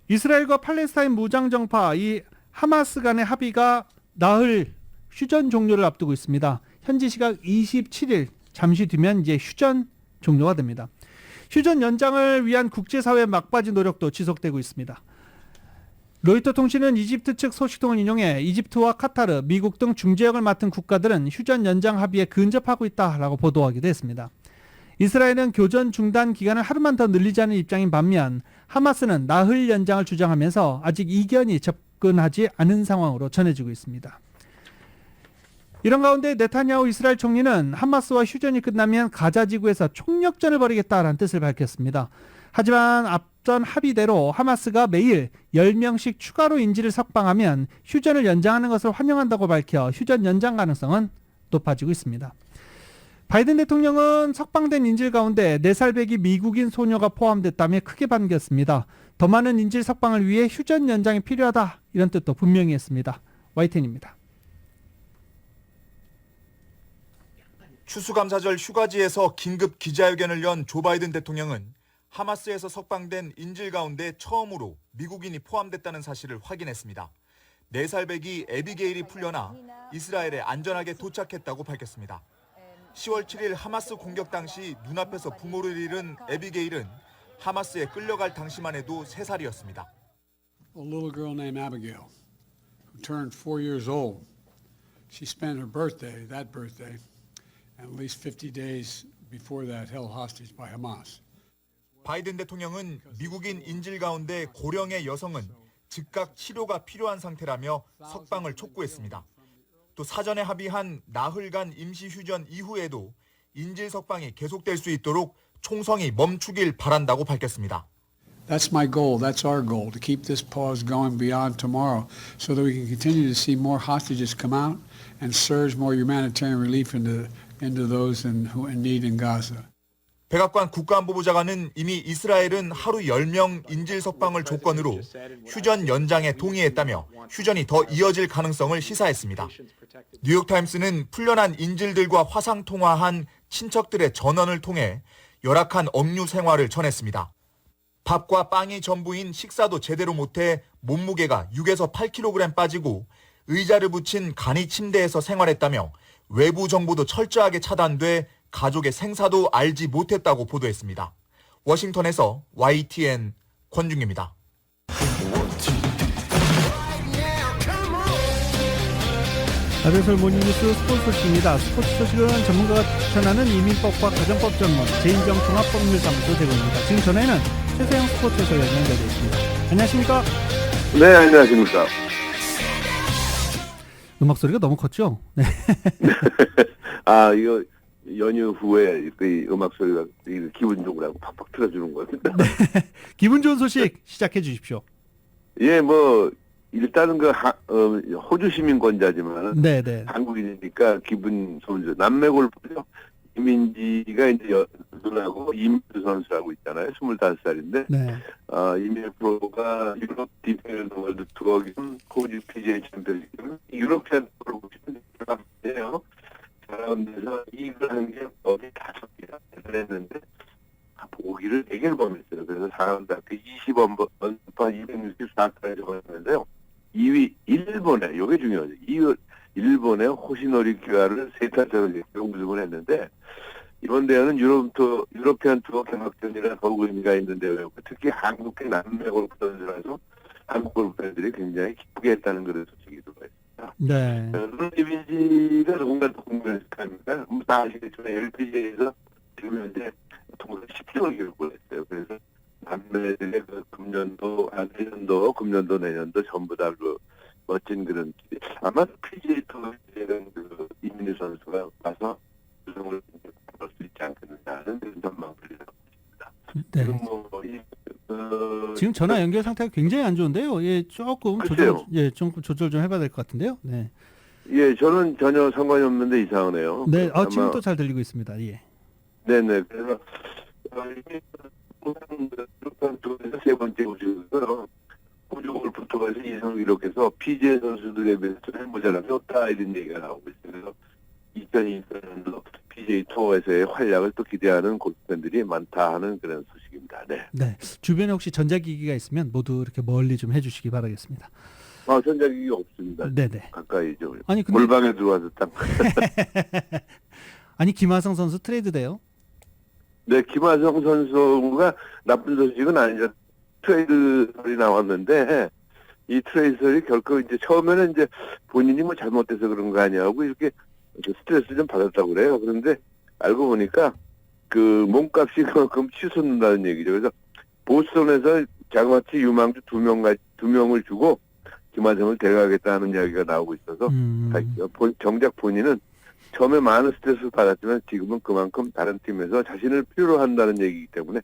이스라엘과 팔레스타인 무장정파 이 하마스 간의 합의가 나흘 휴전 종료를 앞두고 있습니다. 현지 시각 27일 잠시 뒤면 이제 휴전 종료가 됩니다. 휴전 연장을 위한 국제사회의 막바지 노력도 지속되고 있습니다. 로이터 통신은 이집트 측 소식통을 인용해 이집트와 카타르, 미국 등 중재역을 맡은 국가들은 휴전 연장 합의에 근접하고 있다라고 보도하기도 했습니다. 이스라엘은 교전 중단 기간을 하루만 더 늘리자는 입장인 반면 하마스는 나흘 연장을 주장하면서 아직 이견이 접근하지 않은 상황으로 전해지고 있습니다. 이런 가운데 네타냐후 이스라엘 총리는 하마스와 휴전이 끝나면 가자 지구에서 총력전을 벌이겠다라는 뜻을 밝혔습니다. 하지만 앞전 합의대로 하마스가 매일 10명씩 추가로 인질을 석방하면 휴전을 연장하는 것을 환영한다고 밝혀 휴전 연장 가능성은 높아지고 있습니다. 바이든 대통령은 석방된 인질 가운데 4살배기 미국인 소녀가 포함됐다며 크게 반겼습니다. 더 많은 인질 석방을 위해 휴전 연장이 필요하다 이런 뜻도 분명히 했습니다. YTN입니다. 추수감사절 휴가지에서 긴급 기자회견을 연 조 바이든 대통령은 하마스에서 석방된 인질 가운데 처음으로 미국인이 포함됐다는 사실을 확인했습니다. 4살배기 에비게일이 풀려나 이스라엘에 안전하게 도착했다고 밝혔습니다. 10월 7일 하마스 공격 당시 눈앞에서 부모를 잃은 에비게일은 하마스에 끌려갈 당시만 해도 3살이었습니다. A little girl named Abigail, who turned 4 years old. She spent her birthday, that birthday, and at least 50 days before that held hostage by Hamas. 바이든 대통령은 미국인 인질 가운데 고령의 여성은 즉각 치료가 필요한 상태라며 석방을 촉구했습니다. 또 사전에 합의한 나흘간 임시 휴전 이후에도 인질 석방이 계속될 수 있도록 총성이 멈추길 바란다고 밝혔습니다. That's my goal. That's our goal, to keep this pause going beyond tomorrow so that we can continue to see more hostages come out and surge more humanitarian relief into those in need in Gaza. 백악관 국가안보보좌관은 이미 이스라엘은 하루 10명 인질 석방을 조건으로 휴전 연장에 동의했다며 휴전이 더 이어질 가능성을 시사했습니다. 뉴욕타임스는 풀려난 인질들과 화상통화한 친척들의 전원을 통해 열악한 억류 생활을 전했습니다. 밥과 빵이 전부인 식사도 제대로 못해 몸무게가 6에서 8kg 빠지고 의자를 붙인 간이 침대에서 생활했다며 외부 정보도 철저하게 차단돼 가족의 생사도 알지 못했다고 보도했습니다. 워싱턴에서 YTN 권중입니다. 라디오 서울 모닝뉴스 스포츠 소식입니다. 스포츠 소식은 전문가가 추천하는 이민법과 가정법 전문 제인정 종합법률사무소 제공입니다. 지금 전화에는 최세영 스포츠 해설위원 연결되어 있습니다. 안녕하십니까? 네, 안녕하십니까. 음악 소리가 너무 컸죠? 네. 아, 이거 연휴 후에 그 음악 소리가 기분 좋으라고 팍팍 틀어주는 겁니다. 네. 기분 좋은 소식 시작해 주십시오. 예, 뭐 일단은 호주 시민권자지만 네네. 한국인이니까 기분 좋은 남매 골프죠. 이민지가 이제 누나고 이민주 선수라고 있잖아요. 25살인데 네. 이민주 프로가 유럽 디테일드 월드 투어 겸 호주 PGA 챔피언십 겸 유럽팬 프로 보시면 가운데서 이익을 한 게 어디 5개나 했는데 보기를 4개를 범했어요. 그래서 4라운드 그 20번 264타를 적었는데요. 2위 일본에 요게 중요하죠. 2위 일본의 호시노리 기아를 3타짜리 우승을 했는데 이번 대회는 유로피안 투어 개막전이라 더욱 의미가 있는 대회였고 특히 한국의 남매 골프 선수라서 한국 골프 팬들이 굉장히 기쁘게 했다는 그런 소식이 들어있습니다. 네. 루니빈지가 누군가 또 궁금했을 겁니다. 다 아시겠지만 LPGA에서 지금 현재 통산 10개월 기록을 했어요. 그래서 남매들의 그 금년도, 내년도 전부 다 그 멋진 그런 아마 PGA 투어에 그 이민희 선수가 와서 우승을 받을 수 있지 않겠느냐 하는 그런 전망들이 나오고 있습니다. 네. 지금 지금 전화 연결 상태가 굉장히 안 좋은데요. 예, 조금 글쎄요. 조절 좀 해봐야 될 것 같은데요. 네. 예, 저는 전혀 상관이 없는데 이상하네요. 네, 아마- 지금 또 잘 들리고 있습니다. 예. 네네. 그래서 이게 세 번째 우주고요. 우주 골프투어에서 이상 기록해서 PGA 선수들에 비해서 좀 모자람이 없다 이런 얘기가 나오고 있어요. 그래서 2024년도 PGA 투어에서의 활약을 또 기대하는 골프팬들이 많다 하는 그런 소식입니다. 네. 네. 주변에 혹시 전자기기가 있으면 모두 이렇게 멀리 좀 해주시기 바라겠습니다. 전자기기 없습니다. 네네. 가까이 좀 아니 근데 골방에 들어와서 딱. 아니 김하성 선수 트레이드돼요? 네, 김하성 선수가 나쁜 소식은 아니죠. 트레이드설이 나왔는데 이 트레이드설이 결코 이제 처음에는 이제 본인이 뭐 잘못돼서 그런 거 아니냐고 이렇게 스트레스 좀 받았다고 그래요. 그런데 알고 보니까 그 몸값이 그만큼 치솟는다는 얘기죠. 그래서 보스턴에서 자그마치 유망주 두 명을 주고 김하성을 데려가겠다는 이야기가 나오고 있어서 정작 본인은 처음에 많은 스트레스를 받았지만 지금은 그만큼 다른 팀에서 자신을 필요로 한다는 얘기이기 때문에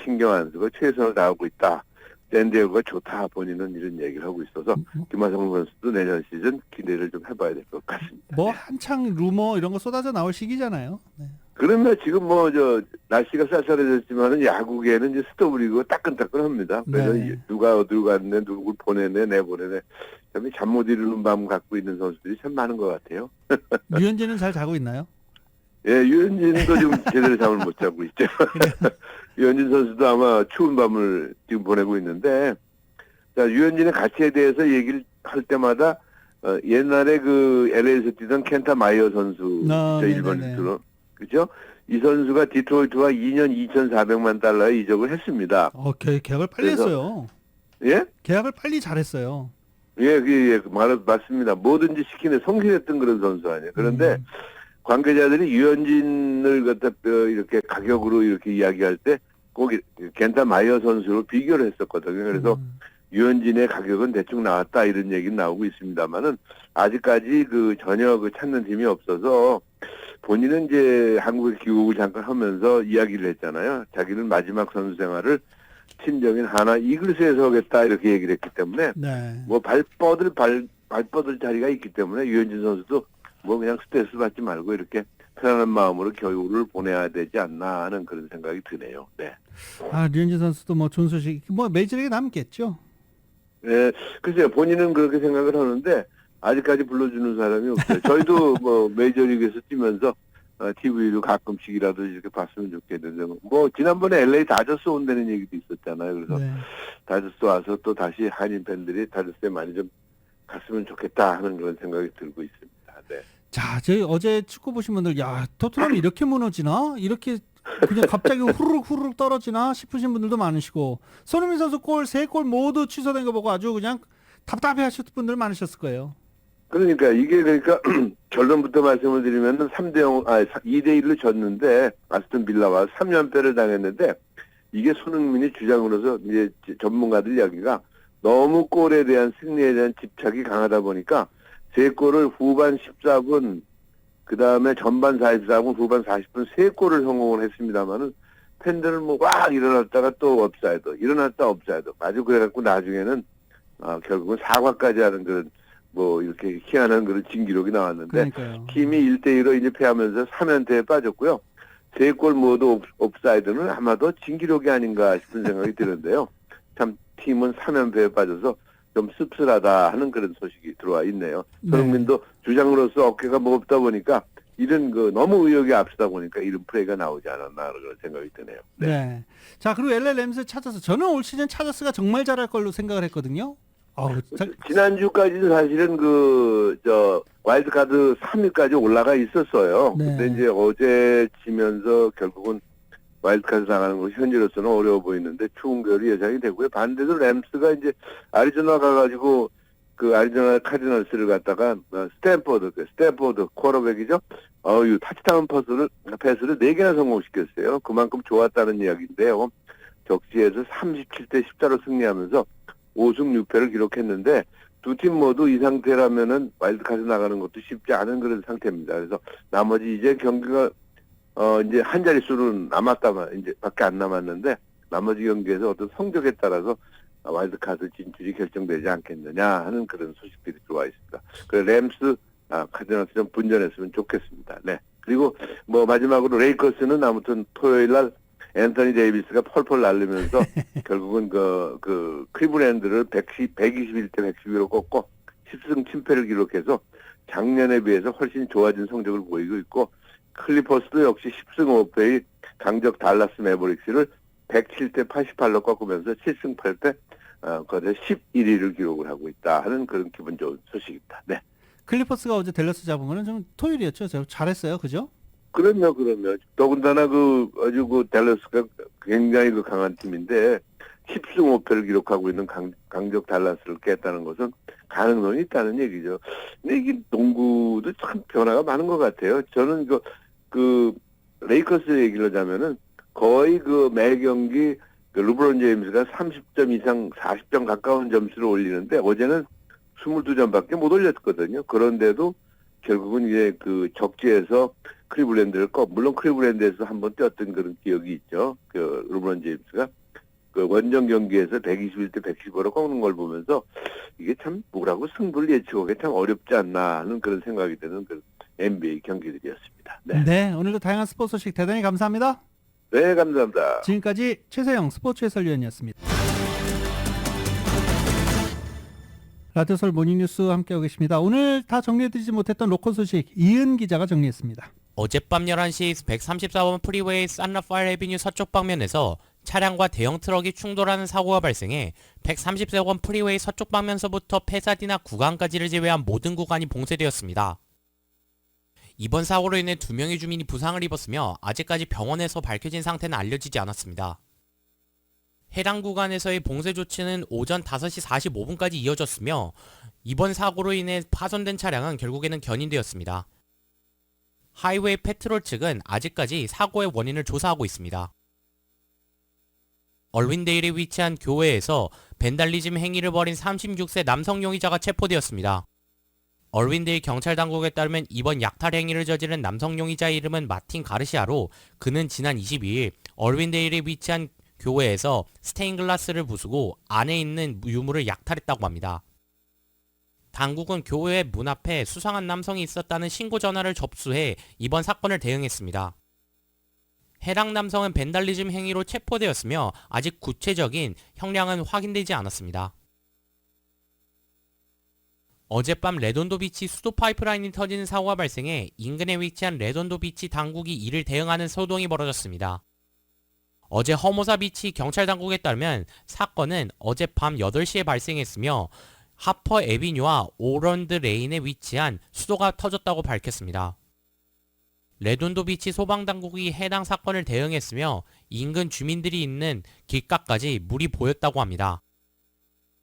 신경 안 쓰고 최선을 다하고 있다. 샌디에고가 좋다. 본인은 이런 얘기를 하고 있어서 김하성 선수도 내년 시즌 기대를 좀 해봐야 될 것 같습니다. 뭐 네. 한창 루머 이런 거 쏟아져 나올 시기잖아요. 네. 그러면 지금 날씨가 쌀쌀해졌지만은 야구계는 이제 스토브리고 따끈따끈합니다. 그래서 네. 누가 어디로 갔네, 누굴 보내네, 내보내네. 잠 못 이루는 밤 갖고 있는 선수들이 참 많은 것 같아요. 유현진은 잘 자고 있나요? 예, 유현진도 지금 제대로 잠을 못 자고 있죠. 유현진 선수도 아마 추운 밤을 지금 보내고 있는데, 자, 유현진의 가치에 대해서 얘기를 할 때마다, 옛날에 그 LA에서 뛰던 켄타 마이어 선수, 일본 네네네. 리그로, 그죠? 이 선수가 디트로이트와 2년 2,400만 달러에 이적을 했습니다. 계약을 빨리 그래서- 했어요. 예? 계약을 빨리 잘했어요. 맞습니다. 뭐든지 시키는 성실했던 그런 선수 아니에요. 그런데 관계자들이 유현진을 갖다 이렇게 가격으로 이렇게 이야기할 때 꼭 켄타 마이어 선수로 비교를 했었거든요. 그래서 유현진의 가격은 대충 나왔다 이런 얘기는 나오고 있습니다만은 아직까지 전혀 찾는 팀이 없어서 본인은 이제 한국에 귀국을 잠깐 하면서 이야기를 했잖아요. 자기는 마지막 선수 생활을 친정인 하나 이글스에서 하겠다 이렇게 얘기를 했기 때문에 네. 뭐 발 뻗을 자리가 있기 때문에 유현진 선수도 뭐 그냥 스트레스 받지 말고 이렇게 편안한 마음으로 겨울을 보내야 되지 않나 하는 그런 생각이 드네요. 네. 류현진 선수도 뭐 좋은 소식, 메이저리그에 남겠죠. 네, 글쎄요. 본인은 그렇게 생각을 하는데 아직까지 불러주는 사람이 없어요. 저희도 뭐 메이저리그에서 뛰면서 TV로 가끔씩이라도 이렇게 봤으면 좋겠는데 뭐 지난번에 LA 다저스 온다는 얘기도 있었잖아요. 그래서 네. 다저스 와서 또 다시 한인 팬들이 다저스에 많이 좀 갔으면 좋겠다 하는 그런 생각이 들고 있습니다. 네. 자, 저희 어제 축구 보신 분들, 야, 토트넘이 이렇게 무너지나? 이렇게 그냥 갑자기 후루룩 떨어지나? 싶으신 분들도 많으시고, 손흥민 선수 골, 3골 모두 취소된 거 보고 아주 그냥 답답해 하셨던 분들 많으셨을 거예요. 그러니까 이게 결론부터 말씀을 드리면은 2대1로 졌는데 아스톤 빌라와 3연패를 당했는데 이게 손흥민이 주장으로서 이제 전문가들 이야기가 너무 골에 대한 승리에 대한 집착이 강하다 보니까 3골을 후반 14분 그다음에 전반 44분 후반 40분 3골을 성공을 했습니다마는 팬들은 막 일어났다가 또 업사이드 일어났다 업사이드 아주 그래갖고 나중에는 결국은 사과까지 하는 그런 이렇게 희한한 그런 진기록이 나왔는데 그러니까요. 팀이 1대1로 이제 패하면서 3연패에 빠졌고요. 3골 모두 옵사이드는 아마도 진기록이 아닌가 싶은 생각이 드는데요. 참 팀은 3연패에 빠져서 좀 씁쓸하다 하는 그런 소식이 들어와 있네요. 네. 손흥민도 주장으로서 어깨가 무겁다 보니까 이런 너무 의욕이 앞서다 보니까 이런 플레이가 나오지 않았나 그런 생각이 드네요. 네. 자, 그리고 LA 램스 차저스. 저는 올 시즌 차저스가 정말 잘할 걸로 생각을 했거든요. 지난주까지도 사실은 와일드카드 3위까지 올라가 있었어요. 네. 근데 이제 어제 지면서 결국은 와일드카드 나가는 것이 현재로서는 어려워 보이는데 추운 겨울이 예상이 되고요. 반대로 램스가 이제 아리조나 가가지고 아리조나 카디널스를 갖다가 스탠포드 쿼터백이죠. 타치다운 패스를 4개나 성공시켰어요. 그만큼 좋았다는 이야기인데요. 적시에서 37대 14로 승리하면서 5승 6패를 기록했는데 두 팀 모두 이 상태라면은 와일드카드 나가는 것도 쉽지 않은 그런 상태입니다. 그래서 나머지 이제 경기가 이제 한 자릿수는 이제 밖에 안 남았는데 나머지 경기에서 어떤 성적에 따라서 와일드카드 진출이 결정되지 않겠느냐 하는 그런 소식들이 들어와 있습니다. 그래서 램스, 카디널스 좀 분전했으면 좋겠습니다. 네. 그리고 뭐 마지막으로 레이커스는 아무튼 토요일 날 앤서니 데이비스가 펄펄 날리면서 결국은 그 클리블랜드를 121대 112로 꺾고 10승 7패를 기록해서 작년에 비해서 훨씬 좋아진 성적을 보이고 있고, 클리퍼스도 역시 10승 5패의 강적 달라스 매버릭스를 107대 88로 꺾으면서 7승 8패 거기서 11위를 기록을 하고 있다 하는 그런 기분 좋은 소식입니다. 네. 클리퍼스가 어제 댈러스 잡은 거는 좀 토요일이었죠. 잘했어요. 그죠? 그럼요. 더군다나 아주 댈러스가 굉장히 강한 팀인데 10승 5패를 기록하고 있는 강적 달라스를 깼다는 것은 가능성이 있다는 얘기죠. 근데 이게 농구도 참 변화가 많은 것 같아요. 저는 레이커스 얘기를 하자면은 거의 매 경기 르브론 제임스가 30점 이상 40점 가까운 점수를 올리는데 어제는 22점밖에 못 올렸거든요. 그런데도 결국은 이제 적지에서 클리블랜드를 물론 클리블랜드에서 한번 뛰었던 그런 기억이 있죠. 르브론 제임스가 원정 경기에서 121대 115로 꺾는 걸 보면서 이게 참 뭐라고 승부를 예측하기 참 어렵지 않나 하는 그런 생각이 드는 그런 NBA 경기들이었습니다. 네. 네, 오늘도 다양한 스포츠 소식 대단히 감사합니다. 네, 감사합니다. 지금까지 최세영 스포츠 해설위원이었습니다. 라디오 서울 모닝뉴스 함께하고 계십니다. 오늘 다 정리해드리지 못했던 로컬 소식 이은 기자가 정리했습니다. 어젯밤 11시 134번 프리웨이 산라파엘 에비뉴 서쪽 방면에서 차량과 대형 트럭이 충돌하는 사고가 발생해 134번 프리웨이 서쪽 방면서부터 페사디나 구간까지를 제외한 모든 구간이 봉쇄되었습니다. 이번 사고로 인해 2명의 주민이 부상을 입었으며 아직까지 병원에서 밝혀진 상태는 알려지지 않았습니다. 해당 구간에서의 봉쇄 조치는 오전 5시 45분까지 이어졌으며 이번 사고로 인해 파손된 차량은 결국에는 견인되었습니다. 하이웨이 페트롤 측은 아직까지 사고의 원인을 조사하고 있습니다. 얼윈데일에 위치한 교회에서 벤달리즘 행위를 벌인 36세 남성 용의자가 체포되었습니다. 얼윈데일 경찰 당국에 따르면 이번 약탈 행위를 저지른 남성 용의자의 이름은 마틴 가르시아로 그는 지난 22일 얼윈데일에 위치한 교회에서 스테인글라스를 부수고 안에 있는 유물을 약탈했다고 합니다. 당국은 교회 문 앞에 수상한 남성이 있었다는 신고 전화를 접수해 이번 사건을 대응했습니다. 해당 남성은 벤달리즘 행위로 체포되었으며 아직 구체적인 형량은 확인되지 않았습니다. 어젯밤 레돈도 비치 수도 파이프라인이 터지는 사고가 발생해 인근에 위치한 레돈도 비치 당국이 이를 대응하는 소동이 벌어졌습니다. 어제 허모사 비치 경찰 당국에 따르면 사건은 어젯밤 8시에 발생했으며 하퍼 에비뉴와 오런드 레인에 위치한 수도가 터졌다고 밝혔습니다. 레돈도 비치 소방당국이 해당 사건을 대응했으며 인근 주민들이 있는 길가까지 물이 보였다고 합니다.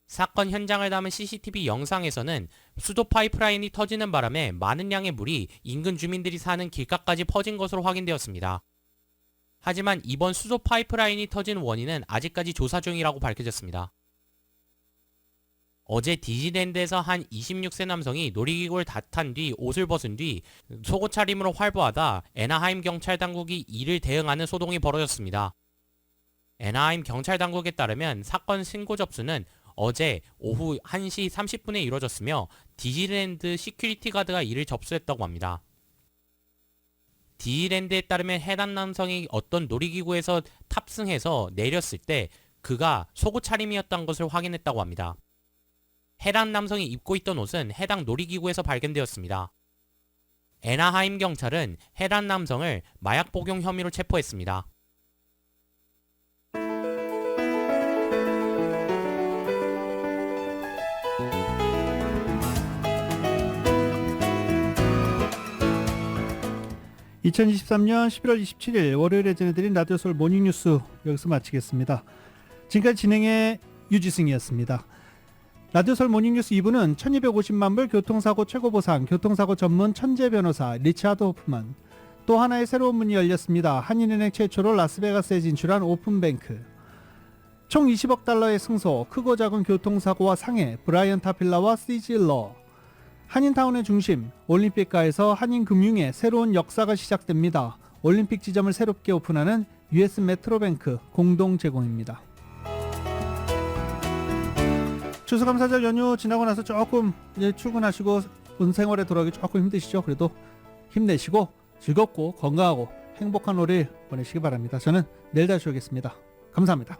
사건 현장을 담은 CCTV 영상에서는 수도 파이프라인이 터지는 바람에 많은 양의 물이 인근 주민들이 사는 길가까지 퍼진 것으로 확인되었습니다. 하지만 이번 수도 파이프라인이 터진 원인은 아직까지 조사 중이라고 밝혀졌습니다. 어제 디즈니랜드에서 한 26세 남성이 놀이기구를 다 탄 뒤 옷을 벗은 뒤 속옷 차림으로 활보하다 애나하임 경찰 당국이 이를 대응하는 소동이 벌어졌습니다. 애나하임 경찰 당국에 따르면 사건 신고 접수는 어제 오후 1시 30분에 이루어졌으며 디즈니랜드 시큐리티 가드가 이를 접수했다고 합니다. 디즈니랜드에 따르면 해당 남성이 어떤 놀이기구에서 탑승해서 내렸을 때 그가 속옷 차림이었던 것을 확인했다고 합니다. 해당 남성이 입고 있던 옷은 해당 놀이기구에서 발견되었습니다. 애나하임 경찰은 해당 남성을 마약 복용 혐의로 체포했습니다. (2023년 11월 27일) 월요일에 전해드린 라디오 서울 모닝뉴스 여기서 마치겠습니다. 지금까지 진행의 유지승이었습니다. 라디오 서울 모닝뉴스 2부는 1250만 불 교통사고 최고보상 교통사고 전문 천재 변호사 리차드 호프만, 또 하나의 새로운 문이 열렸습니다. 한인은행 최초로 라스베가스에 진출한 오픈뱅크, 총 20억 달러의 승소, 크고 작은 교통사고와 상해 브라이언 타필라와 시질러, 한인타운의 중심 올림픽가에서 한인금융의 새로운 역사가 시작됩니다. 올림픽 지점을 새롭게 오픈하는 US 메트로뱅크 공동 제공입니다. 추수감사절 연휴 지나고 나서 조금 이제 출근하시고 본생활에 돌아가기 조금 힘드시죠? 그래도 힘내시고 즐겁고 건강하고 행복한 월요일 보내시기 바랍니다. 저는 내일 다시 오겠습니다. 감사합니다.